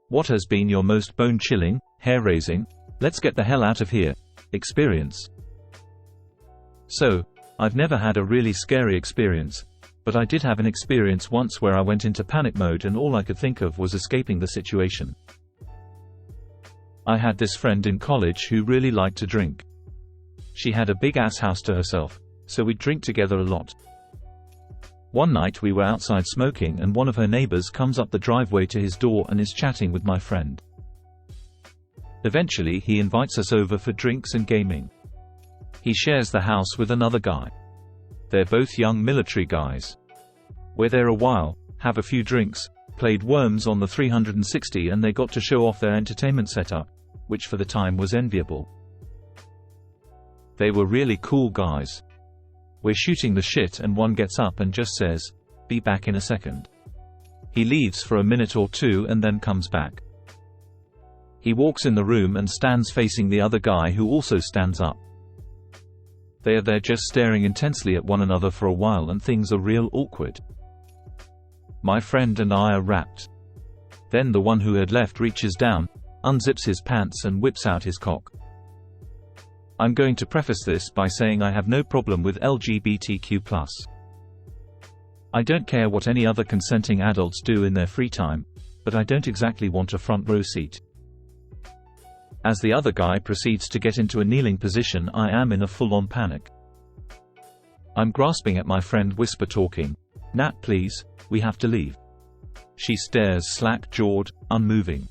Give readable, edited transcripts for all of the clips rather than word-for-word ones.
What has been your most bone-chilling, hair-raising, let's get the hell out of here experience? So, I've never had a really scary experience, but I did have an experience once where I went into panic mode and all I could think of was escaping the situation. I had this friend in college who really liked to drink. She had a big ass house to herself, so we'd drink together a lot. One night we were outside smoking and one of her neighbors comes up the driveway to his door and is chatting with my friend. Eventually he invites us over for drinks and gaming. He shares the house with another guy. They're both young military guys. We're there a while, have a few drinks, played Worms on the 360 and they got to show off their entertainment setup, which for the time was enviable. They were really cool guys. We're shooting the shit and one gets up and just says, "Be back in a second." He leaves for a minute or two and then comes back. He walks in the room and stands facing the other guy who also stands up. They are there just staring intensely at one another for a while and things are real awkward. My friend and I are wrapped. Then the one who had left reaches down, unzips his pants and whips out his cock. I'm going to preface this by saying I have no problem with LGBTQ+. I don't care what any other consenting adults do in their free time, but I don't exactly want a front row seat. As the other guy proceeds to get into a kneeling position, I am in a full-on panic. I'm grasping at my friend, whisper talking, "Nat, please, we have to leave." She stares slack-jawed, unmoving.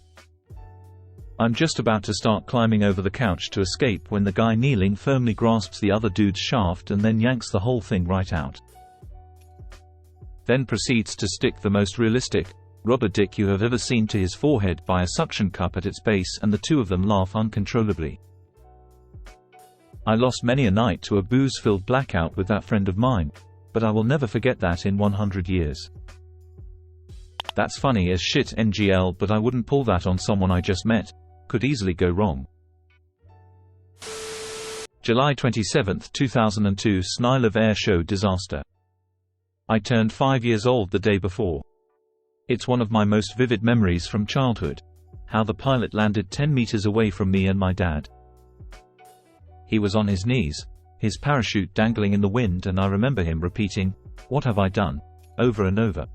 I'm just about to start climbing over the couch to escape when the guy kneeling firmly grasps the other dude's shaft and then yanks the whole thing right out. Then proceeds to stick the most realistic rubber dick you have ever seen to his forehead by a suction cup at its base, and the two of them laugh uncontrollably. I lost many a night to a booze-filled blackout with that friend of mine, but I will never forget that in 100 years. That's funny as shit NGL, but I wouldn't pull that on someone I just met. Could easily go wrong. July 27, 2002 Snylev Air Show disaster. I turned 5 years old the day before. It's one of my most vivid memories from childhood, how the pilot landed 10 meters away from me and my dad. He was on his knees, his parachute dangling in the wind, and I remember him repeating, "What have I done?" over and over.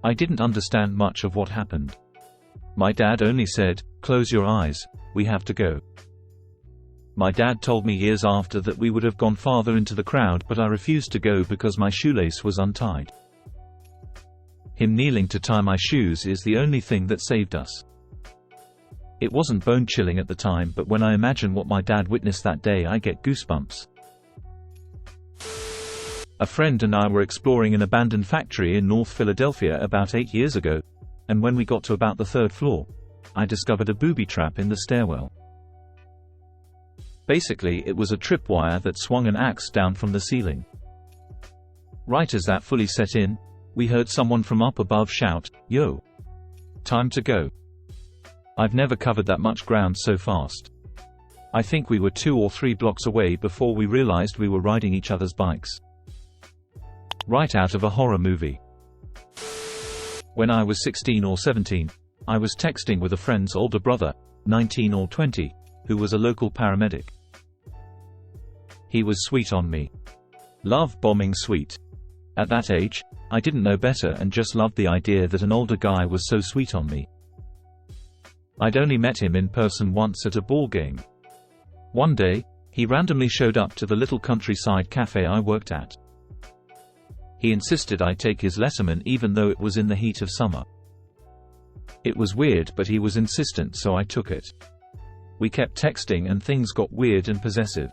I didn't understand much of what happened. My dad only said, "Close your eyes, we have to go." My dad told me years after that we would have gone farther into the crowd, but I refused to go because my shoelace was untied. Him kneeling to tie my shoes is the only thing that saved us. It wasn't bone-chilling at the time, but when I imagine what my dad witnessed that day, I get goosebumps. A friend and I were exploring an abandoned factory in North Philadelphia about 8 years ago, and when we got to about the 3rd floor, I discovered a booby trap in the stairwell. Basically, it was a tripwire that swung an axe down from the ceiling. Right as that fully set in, we heard someone from up above shout, "Yo! Time to go." I've never covered that much ground so fast. I think we were 2 or 3 blocks away before we realized we were riding each other's bikes. Right out of a horror movie. When I was 16 or 17, I was texting with a friend's older brother, 19 or 20, who was a local paramedic. He was sweet on me. Love bombing sweet. At that age, I didn't know better and just loved the idea that an older guy was so sweet on me. I'd only met him in person once at a ball game. One day, he randomly showed up to the little countryside cafe I worked at. He insisted I take his Letterman even though it was in the heat of summer. It was weird, but he was insistent, so I took it. We kept texting and things got weird and possessive.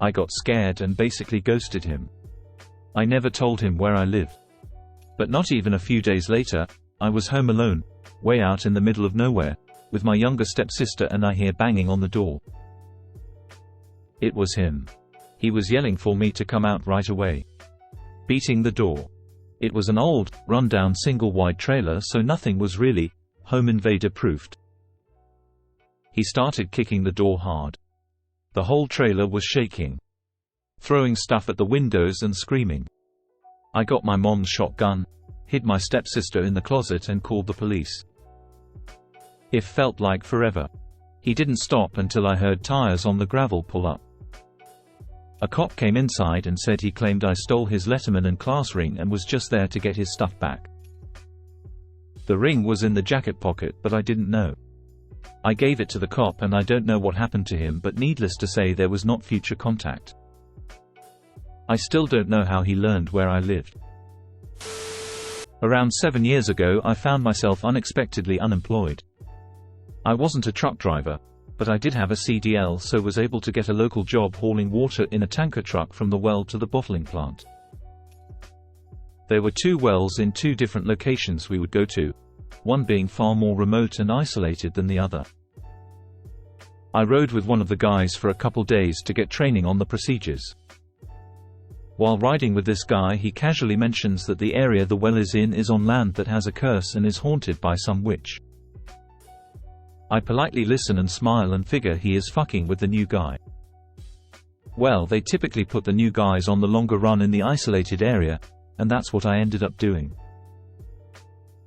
I got scared and basically ghosted him. I never told him where I lived. But not even a few days later, I was home alone, way out in the middle of nowhere, with my younger stepsister, and I hear banging on the door. It was him. He was yelling for me to come out right away. Beating the door. It was an old, run-down single-wide trailer, so nothing was really home invader-proofed. He started kicking the door hard. The whole trailer was shaking. Throwing stuff at the windows and screaming. I got my mom's shotgun, hid my stepsister in the closet and called the police. It felt like forever. He didn't stop until I heard tires on the gravel pull up. A cop came inside and said he claimed I stole his Letterman and class ring and was just there to get his stuff back. The ring was in the jacket pocket, but I didn't know. I gave it to the cop and I don't know what happened to him, but needless to say there was not future contact. I still don't know how he learned where I lived. Around 7 years ago I found myself unexpectedly unemployed. I wasn't a truck driver, but I did have a CDL, so was able to get a local job hauling water in a tanker truck from the well to the bottling plant. There were 2 wells in 2 different locations we would go to, one being far more remote and isolated than the other. I rode with one of the guys for a couple days to get training on the procedures. While riding with this guy, he casually mentions that the area the well is in is on land that has a curse and is haunted by some witch. I politely listen and smile and figure he is fucking with the new guy. Well, they typically put the new guys on the longer run in the isolated area, and that's what I ended up doing.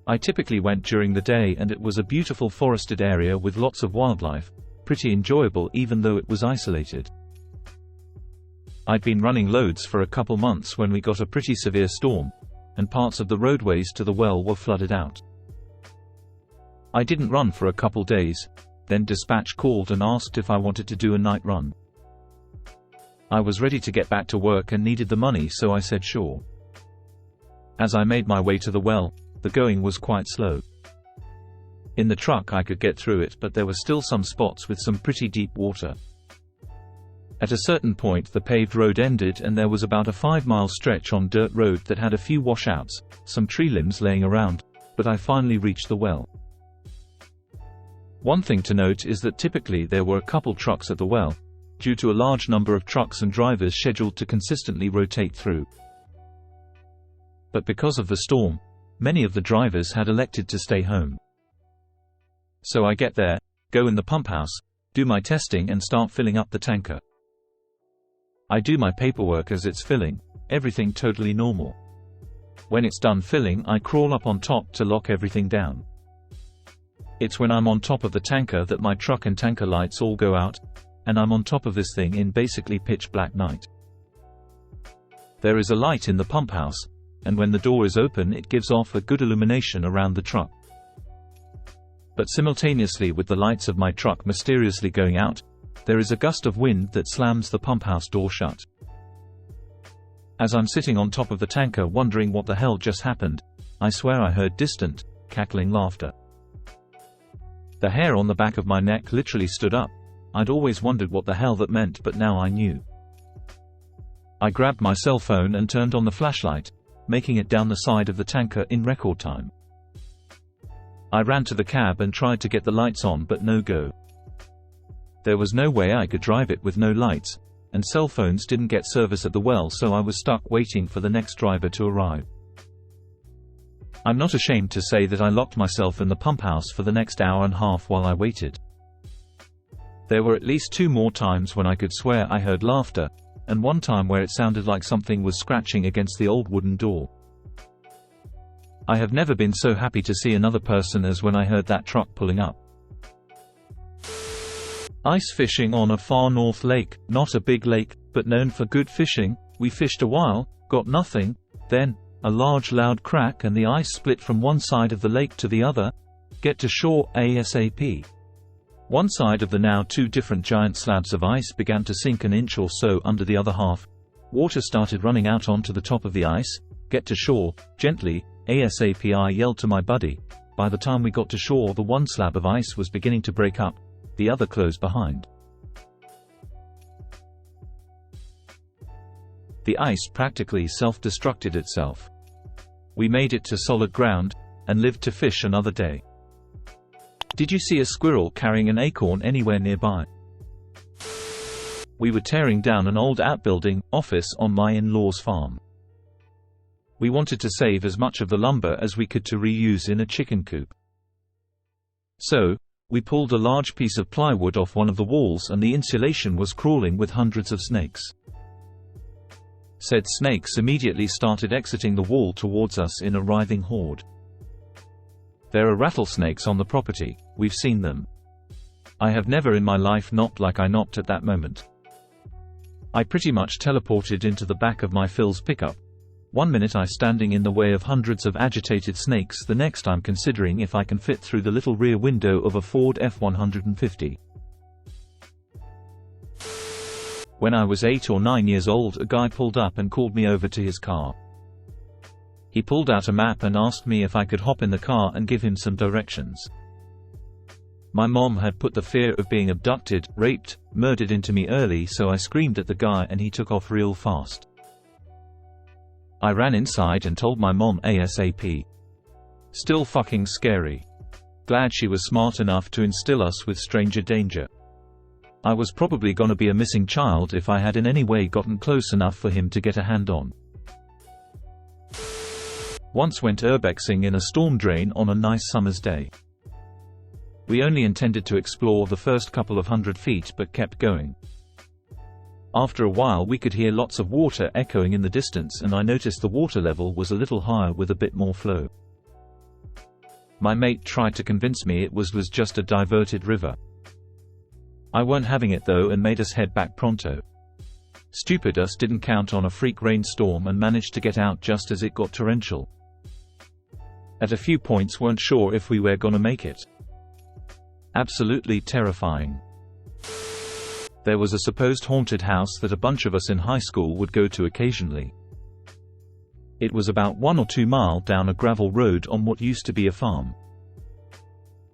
I typically went during the day, and it was a beautiful forested area with lots of wildlife, pretty enjoyable even though it was isolated. I'd been running loads for a couple months when we got a pretty severe storm, and parts of the roadways to the well were flooded out. I didn't run for a couple days, then dispatch called and asked if I wanted to do a night run. I was ready to get back to work and needed the money, so I said sure. As I made my way to the well, the going was quite slow. In the truck I could get through it, but there were still some spots with some pretty deep water. At a certain point the paved road ended and there was about a 5-mile stretch on dirt road that had a few washouts, some tree limbs laying around, but I finally reached the well. One thing to note is that typically there were a couple trucks at the well, due to a large number of trucks and drivers scheduled to consistently rotate through. But because of the storm, many of the drivers had elected to stay home. So I get there, go in the pump house, do my testing and start filling up the tanker. I do my paperwork as it's filling, everything totally normal. When it's done filling, I crawl up on top to lock everything down. It's when I'm on top of the tanker that my truck and tanker lights all go out, and I'm on top of this thing in basically pitch black night. There is a light in the pump house, and when the door is open it gives off a good illumination around the truck. But simultaneously with the lights of my truck mysteriously going out, there is a gust of wind that slams the pump house door shut. As I'm sitting on top of the tanker wondering what the hell just happened, I swear I heard distant, cackling laughter. The hair on the back of my neck literally stood up. I'd always wondered what the hell that meant, but now I knew. I grabbed my cell phone and turned on the flashlight, making it down the side of the tanker in record time. I ran to the cab and tried to get the lights on, but no go. There was no way I could drive it with no lights, and cell phones didn't get service at the well, so I was stuck waiting for the next driver to arrive. I'm not ashamed to say that I locked myself in the pump house for the next hour and a half while I waited. There were at least 2 more times when I could swear I heard laughter, and one time where it sounded like something was scratching against the old wooden door. I have never been so happy to see another person as when I heard that truck pulling up. Ice fishing on a far north lake, not a big lake, but known for good fishing. We fished a while, got nothing, then, a large loud crack and the ice split from one side of the lake to the other. Get to shore ASAP. One side of the now 2 different giant slabs of ice began to sink an inch or so under the other half. Water started running out onto the top of the ice. Get to shore, gently, ASAP, I yelled to my buddy. By the time we got to shore, the one slab of ice was beginning to break up, the other close behind. The ice practically self-destructed itself. We made it to solid ground, and lived to fish another day. Did you see a squirrel carrying an acorn anywhere nearby? We were tearing down an old outbuilding office on my in-laws' farm. We wanted to save as much of the lumber as we could to reuse in a chicken coop. So, we pulled a large piece of plywood off one of the walls and the insulation was crawling with hundreds of snakes. Said snakes immediately started exiting the wall towards us in a writhing horde. There are rattlesnakes on the property, we've seen them. I have never in my life knocked like I knocked at that moment. I pretty much teleported into the back of my Phil's pickup. One minute I standing in the way of hundreds of agitated snakes, the next I'm considering if I can fit through the little rear window of a Ford F-150. When I was 8 or 9 years old, a guy pulled up and called me over to his car. He pulled out a map and asked me if I could hop in the car and give him some directions. My mom had put the fear of being abducted, raped, murdered into me early, so I screamed at the guy and he took off real fast. I ran inside and told my mom ASAP. Still fucking scary. Glad she was smart enough to instill us with stranger danger. I was probably gonna be a missing child if I had in any way gotten close enough for him to get a hand on. Once went urbexing in a storm drain on a nice summer's day. We only intended to explore the first couple of 100 feet but kept going. After a while we could hear lots of water echoing in the distance, and I noticed the water level was a little higher with a bit more flow. My mate tried to convince me it was just a diverted river. I weren't having it though and made us head back pronto. Stupid us didn't count on a freak rainstorm and managed to get out just as it got torrential. At a few points weren't sure if we were gonna make it. Absolutely terrifying. There was a supposed haunted house that a bunch of us in high school would go to occasionally. It was about 1 or 2 miles down a gravel road on what used to be a farm.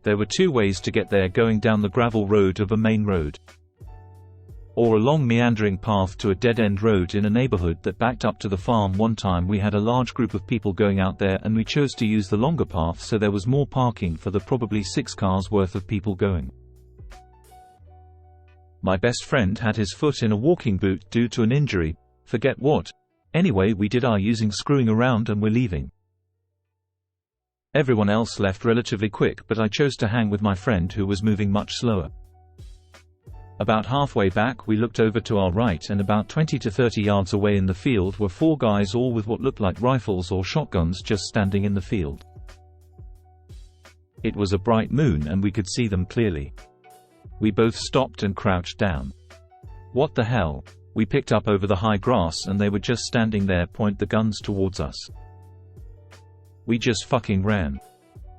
There were 2 ways to get there, going down the gravel road of a main road, or a long meandering path to a dead-end road in a neighborhood that backed up to the farm. One time we had a large group of people going out there and we chose to use the longer path, so there was more parking for the probably 6 cars worth of people going. My best friend had his foot in a walking boot due to an injury, forget what. Anyway, we did our using screwing around and we're leaving. Everyone else left relatively quick, but I chose to hang with my friend who was moving much slower. About halfway back we looked over to our right, and about 20 to 30 yards away in the field were 4 guys, all with what looked like rifles or shotguns, just standing in the field. It was a bright moon and we could see them clearly. We both stopped and crouched down. What the hell? We picked up over the high grass and they were just standing there, point the guns towards us. We just fucking ran.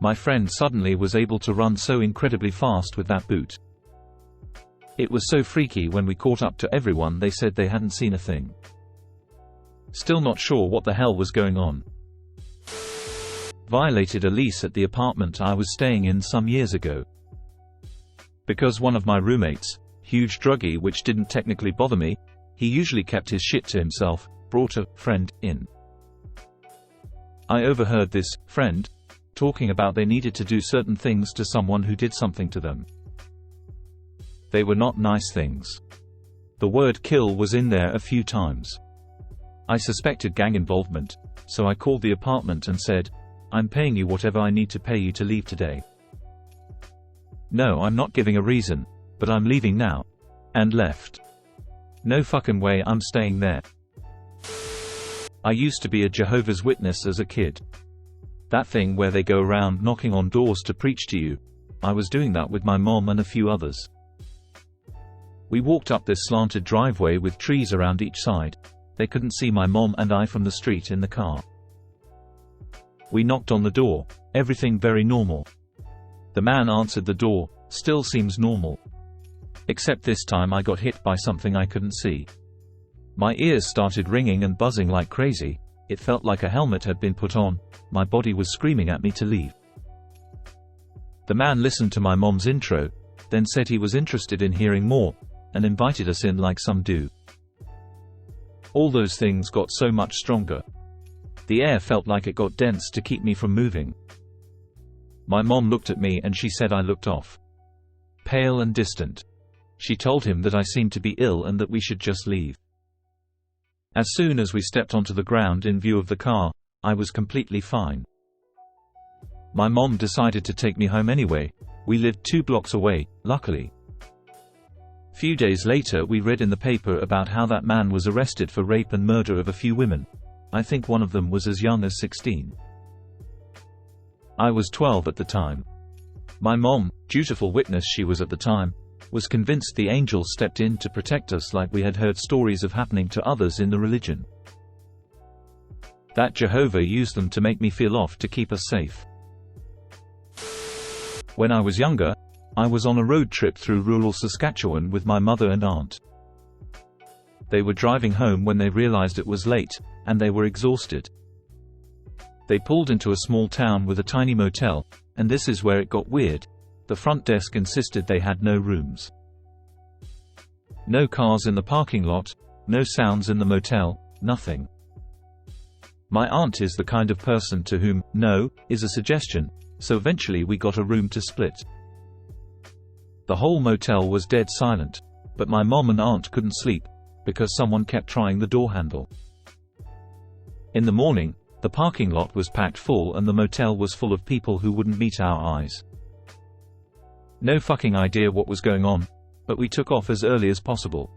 My friend suddenly was able to run so incredibly fast with that boot. It was so freaky. When we caught up to everyone, they said they hadn't seen a thing. Still not sure what the hell was going on. Violated a lease at the apartment I was staying in some years ago. Because one of my roommates, huge druggie, which didn't technically bother me, he usually kept his shit to himself, brought a friend in. I overheard this friend talking about they needed to do certain things to someone who did something to them. They were not nice things. The word kill was in there a few times. I suspected gang involvement, so I called the apartment and said, "I'm paying you whatever I need to pay you to leave today." "No, I'm not giving a reason, but I'm leaving now." And left. No fucking way I'm staying there. I used to be a Jehovah's Witness as a kid. That thing where they go around knocking on doors to preach to you. I was doing that with my mom and a few others. We walked up this slanted driveway with trees around each side. They couldn't see my mom and I from the street in the car. We knocked on the door. Everything very normal. The man answered the door. Still seems normal. Except this time I got hit by something I couldn't see. My ears started ringing and buzzing like crazy. It felt like a helmet had been put on. My body was screaming at me to leave. The man listened to my mom's intro, then said he was interested in hearing more, and invited us in like some do. All those things got so much stronger. The air felt like it got dense to keep me from moving. My mom looked at me and she said I looked off. Pale and distant. She told him that I seemed to be ill and that we should just leave. As soon as we stepped onto the ground in view of the car, I was completely fine. My mom decided to take me home anyway. We lived 2 blocks away, luckily. Few days later we read in the paper about how that man was arrested for rape and murder of a few women. I think one of them was as young as 16. I was 12 at the time. My mom, dutiful witness she was at the time, was convinced the angels stepped in to protect us like we had heard stories of happening to others in the religion. That Jehovah used them to make me feel off to keep us safe. When I was younger, I was on a road trip through rural Saskatchewan with my mother and aunt. They were driving home when they realized it was late, and they were exhausted. They pulled into a small town with a tiny motel, and this is where it got weird. The front desk insisted they had no rooms. No cars in the parking lot, no sounds in the motel, nothing. My aunt is the kind of person to whom no is a suggestion, so eventually we got a room to split. The whole motel was dead silent, but my mom and aunt couldn't sleep, because someone kept trying the door handle. In the morning, the parking lot was packed full and the motel was full of people who wouldn't meet our eyes. No fucking idea what was going on, but we took off as early as possible.